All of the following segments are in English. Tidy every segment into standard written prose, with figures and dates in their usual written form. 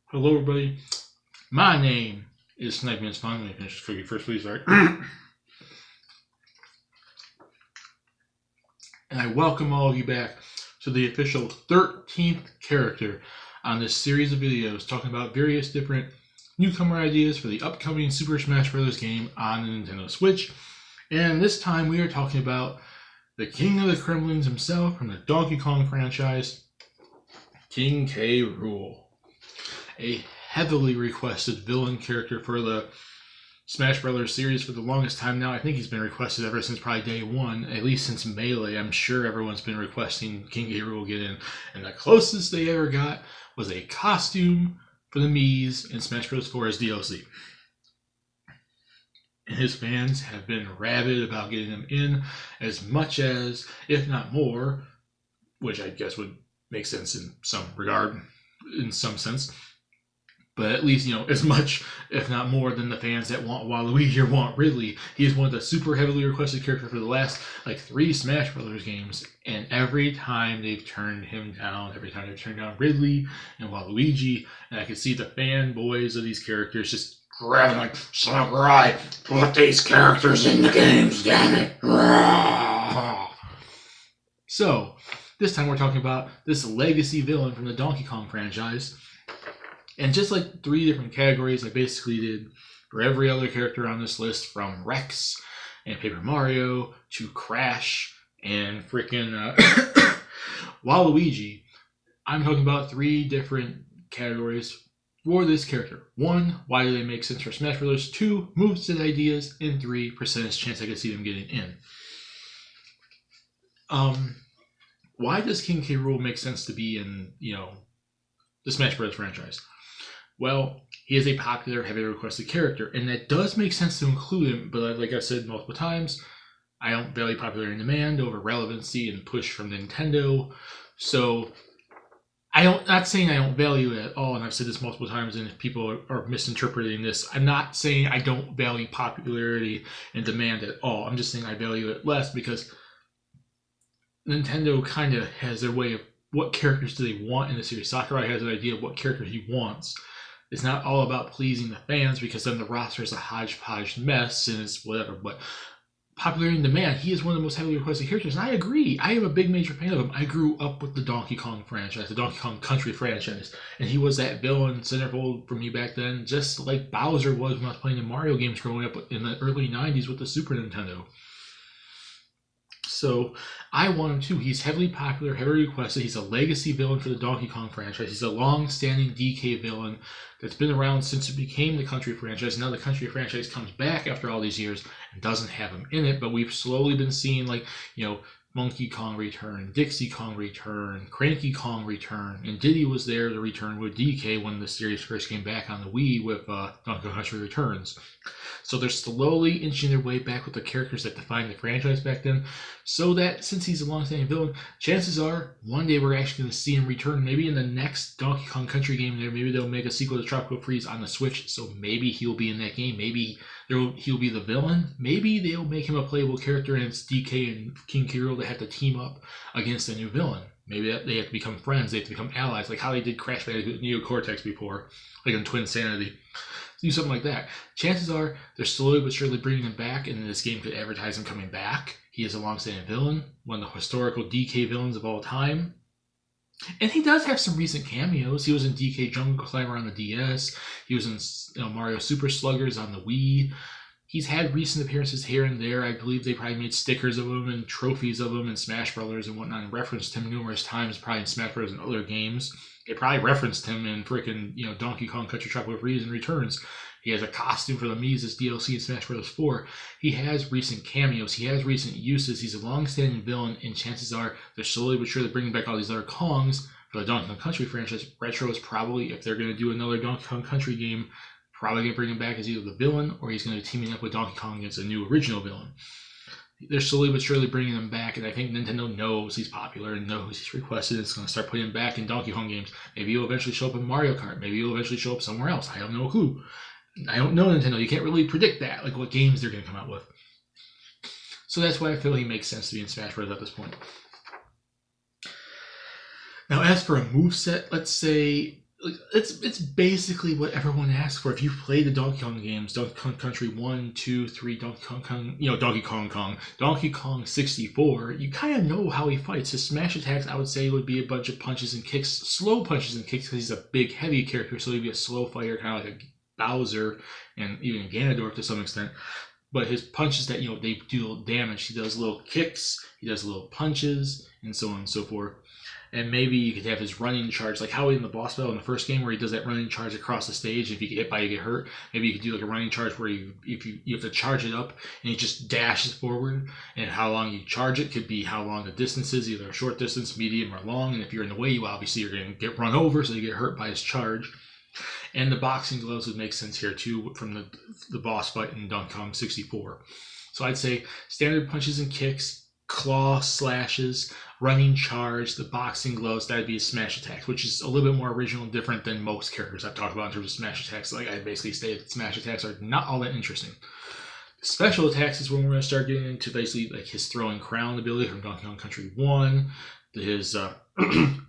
Hello, everybody. My name is Sniping is Fun. Let me finish this cookie first, please. Right. And I welcome all of you back to the official 13th character on this series of videos talking about various different newcomer ideas for the upcoming Super Smash Bros. Game on the Nintendo Switch. And this time we are talking about the King of the Kremlins himself from the Donkey Kong franchise, King K. Rool. A heavily requested villain character for the Smash Brothers series for the longest time now. I think he's been requested ever since probably day one, at least since Melee. I'm sure everyone's been requesting King K. Rool get in. And the closest they ever got was a costume for the Mii's in Smash Bros. 4 as DLC. And his fans have been rabid about getting him in as much as, if not more, which I guess would make sense in some regard, in some sense. But at least, as much, if not more, than the fans that want Waluigi or want Ridley. He is one of the super heavily requested characters for the last, 3 Smash Brothers games. And every time they've turned him down, every time they've turned down Ridley and Waluigi, and I can see the fanboys of these characters just grabbing like, Sakurai, put these characters in the games, damn it. So, this time we're talking about this legacy villain from the Donkey Kong franchise. And just like 3 different categories I basically did for every other character on this list, from Rex and Paper Mario to Crash and freaking Waluigi, I'm talking about 3 different categories for this character. 1, why do they make sense for Smash Bros? 2, moves and ideas, and 3, percentage chance I can see them getting in. Why does King K. Rool make sense to be in, the Smash Bros. Franchise? Well, he is a popular, heavily requested character, and that does make sense to include him, but like I said multiple times, I don't value popularity and demand over relevancy and push from Nintendo, so not saying I don't value it at all, and I've said this multiple times, and if people are misinterpreting this, I'm not saying I don't value popularity and demand at all. I'm just saying I value it less because Nintendo kind of has their way of what characters do they want in the series. Sakurai has an idea of what character he wants. It's not all about pleasing the fans, because then the roster is a hodgepodge mess and it's whatever. But popularity and demand, he is one of the most heavily requested characters, and I agree. I am a big major fan of him. I grew up with the Donkey Kong franchise, the Donkey Kong Country franchise, and he was that villain centerfold for me back then, just like Bowser was when I was playing the Mario games growing up in the early 90s with the Super Nintendo. So I want him too. He's heavily popular, heavily requested. He's a legacy villain for the Donkey Kong franchise. He's a long-standing DK villain that's been around since it became the Country franchise. Now the Country franchise comes back after all these years and doesn't have him in it, but we've slowly been seeing Monkey Kong return, Dixie Kong return, Cranky Kong return, and Diddy was there to return with DK when the series first came back on the Wii with Donkey Kong Country Returns. So they're slowly inching their way back with the characters that defined the franchise back then, so that since he's a long-standing villain, chances are one day we're actually going to see him return, maybe in the next Donkey Kong Country game. Maybe they'll make a sequel to Tropical Freeze on the Switch, so maybe he'll be in that game. Maybe he'll be the villain. Maybe they'll make him a playable character and it's DK and King K. Rool that have to team up against a new villain. Maybe they have to become friends, they have to become allies, like how they did Crash Bandicoot with Neo Cortex before, like in Twin Sanity. Do something like that. Chances are they're slowly but surely bringing him back, and this game could advertise him coming back. He is a long-standing villain, one of the historical DK villains of all time. And he does have some recent cameos. He was in DK Jungle Climber on the DS. He was in Mario Super Sluggers on the Wii. He's had recent appearances here and there. I believe they probably made stickers of him and trophies of him in Smash Brothers and whatnot, and referenced him numerous times, probably in Smash Bros. And other games. They probably referenced him in freaking, Donkey Kong Country Tropical Freeze and Returns. He has a costume for the Mii's as DLC in Smash Bros. 4. He has recent cameos. He has recent uses. He's a long-standing villain, and chances are they're slowly but surely bringing back all these other Kongs for the Donkey Kong Country franchise. Retro is probably, if they're going to do another Donkey Kong Country game, probably going to bring him back as either the villain or he's going to be teaming up with Donkey Kong against a new original villain. They're slowly but surely bringing him back, and I think Nintendo knows he's popular and knows he's requested. It's going to start putting him back in Donkey Kong games. Maybe he'll eventually show up in Mario Kart. Maybe he'll eventually show up somewhere else. I don't know who. I don't know Nintendo. You can't really predict that, like what games they're going to come out with. So that's why I feel he makes sense to be in Smash Bros. At this point. Now, as for a moveset, let's say it's basically what everyone asks for. If you've played the Donkey Kong games, Donkey Kong Country 1, 2, 3, Donkey Kong, Donkey Kong 64, you kind of know how he fights. His smash attacks, I would say, would be a bunch of punches and kicks, slow punches and kicks, because he's a big, heavy character, so he'd be a slow fighter, kind of like a Bowser and even Ganondorf to some extent. But his punches that, they do damage. He does little kicks, he does little punches, and so on and so forth. And maybe you could have his running charge, like how in the boss battle in the first game where he does that running charge across the stage. If you get hit by it, you get hurt. Maybe you could do like a running charge where you have to charge it up and he just dashes forward. And how long you charge it could be how long the distance is, either a short distance, medium, or long. And if you're in the way, you're going to get run over, so you get hurt by his charge. And the boxing gloves would make sense here too from the boss fight in Donkey Kong 64. So I'd say standard punches and kicks, claw slashes, running charge, the boxing gloves, that'd be his smash attacks, which is a little bit more original and different than most characters I've talked about in terms of smash attacks. Like I basically stated, smash attacks are not all that interesting. Special attacks is when we're going to start getting into basically like his throwing crown ability from Donkey Kong Country 1, his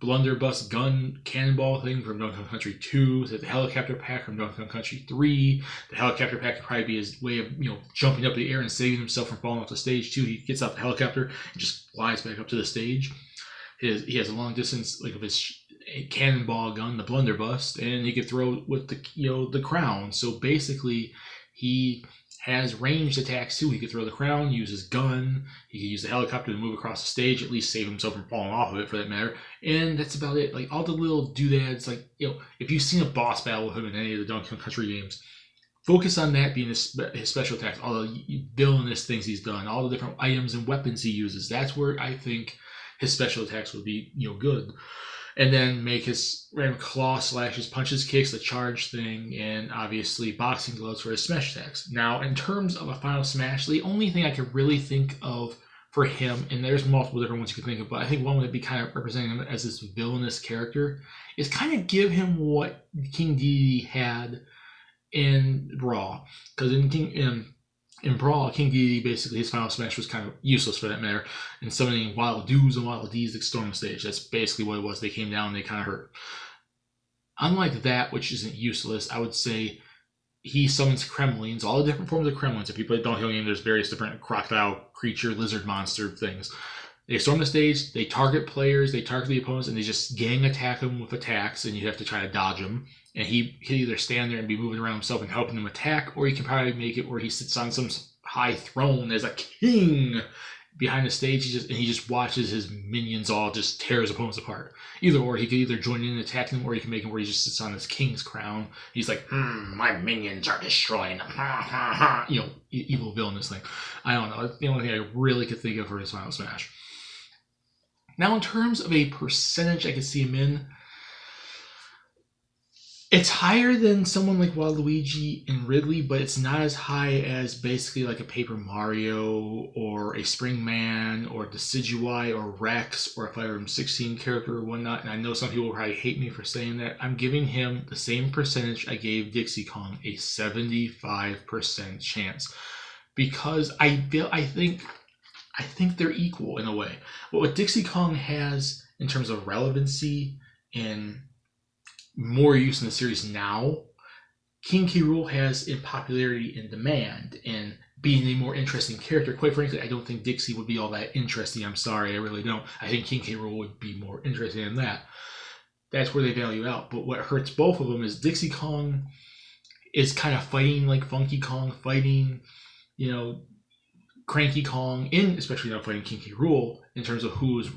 blunderbuss gun cannonball thing from Donkey Kong Country 2, the helicopter pack from Donkey Kong Country 3. The helicopter pack could probably be his way of jumping up in the air and saving himself from falling off the stage too. He gets off the helicopter and just flies back up to the stage. He has a long distance like of his cannonball gun, the blunderbuss, and he could throw with the crown. So basically, he has ranged attacks too. He could throw the crown, use his gun, he could use the helicopter to move across the stage, at least save himself from falling off of it for that matter. And that's about it. Like all the little doodads, like, if you've seen a boss battle with him in any of the Donkey Kong Country games, focus on that being his special attacks, all the villainous things he's done, all the different items and weapons he uses. That's where I think his special attacks would be, good. And then make his random claw slashes, punches, kicks, the charge thing, and obviously boxing gloves for his smash attacks. Now, in terms of a final smash, the only thing I could really think of for him, and there's multiple different ones you could think of, but I think one would be kind of representing him as this villainous character, is kind of give him what King Dedede had in Brawl. Because in Brawl, King Dedede, basically, his final smash was kind of useless for that matter. And summoning Wild Doos and Wild D's that storm the stage. That's basically what it was. They came down and they kind of hurt. Unlike that, which isn't useless, I would say he summons Kremlins, all the different forms of Kremlins. If you play Donkey Kong game, there's various different crocodile, creature, lizard, monster things. They storm the stage, they target players, they target the opponents, and they just gang attack them with attacks, and you have to try to dodge them. And he can either stand there and be moving around himself and helping them attack, or he can probably make it where he sits on some high throne as a king behind the stage. He just watches his minions all just tear his opponents apart. Either or, he could either join in and attack them, or he can make him where he just sits on his king's crown. He's like, my minions are destroying them. Evil villainous thing. I don't know. That's the only thing I really could think of for his final smash. Now, in terms of a percentage I could see him in, it's higher than someone like Waluigi and Ridley, but it's not as high as basically like a Paper Mario or a Spring Man or Decidueye or Rex or a Fire Emblem 16 character or whatnot. And I know some people will probably hate me for saying that. I'm giving him the same percentage I gave Dixie Kong, a 75% chance, because I think they're equal in a way. But what Dixie Kong has in terms of relevancy and more use in the series now, King K. Rool has in popularity and demand and being a more interesting character. Quite frankly, I don't think Dixie would be all that interesting. I'm sorry, I really don't. I think King K. Rool would be more interesting than that. That's where they value out. But what hurts both of them is Dixie Kong is kind of fighting like Funky Kong, fighting, Cranky Kong, especially now fighting King K. Rool in terms of who's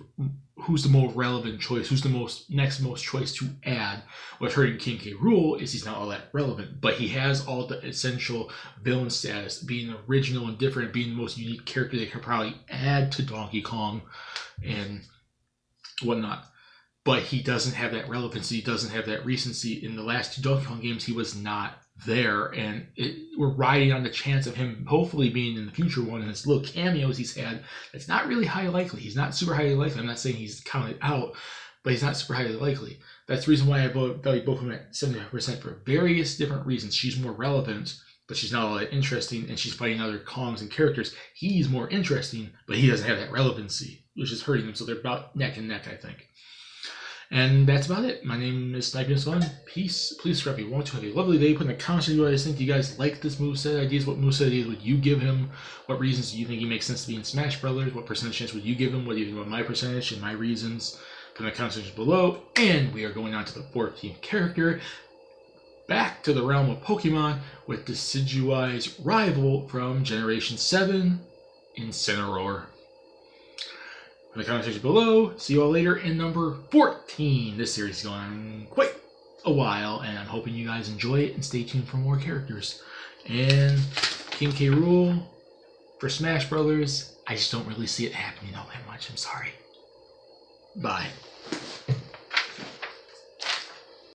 the more relevant choice, who's the next most choice to add. What's hurting King K. Rool is he's not all that relevant, but he has all the essential villain status, being original and different, being the most unique character they could probably add to Donkey Kong and whatnot. But he doesn't have that relevancy, he doesn't have that recency. In the last two Donkey Kong games, he was not there, and we're riding on the chance of him hopefully being in the future one, and his little cameos he's had, it's not really highly likely. He's not super highly likely. I'm not saying he's counted out, but he's not super highly likely. That's the reason why I value both of them at 75% for various different reasons. She's more relevant, but she's not all that interesting, and she's fighting other Kongs and characters. He's more interesting, but he doesn't have that relevancy, which is hurting him. So they're about neck and neck, I think. And that's about it. My name is Sniping is Fun. Peace. Please subscribe if you want to. Have a lovely day. Put in the comments what you guys think. Do you guys like this moveset ideas? What moveset ideas would you give him? What reasons do you think he makes sense to be in Smash Brothers? What percentage chance would you give him? What do you think about my percentage and my reasons? Put in the comment section below. And we are going on to the 14th character. Back to the realm of Pokemon with Decidueye's rival from Generation 7, Incineroar. In the comment section below. See you all later in number 14. This series is going on quite a while, and I'm hoping you guys enjoy it and stay tuned for more characters. And King K. Rool for Smash Brothers. I just don't really see it happening all that much. I'm sorry. Bye.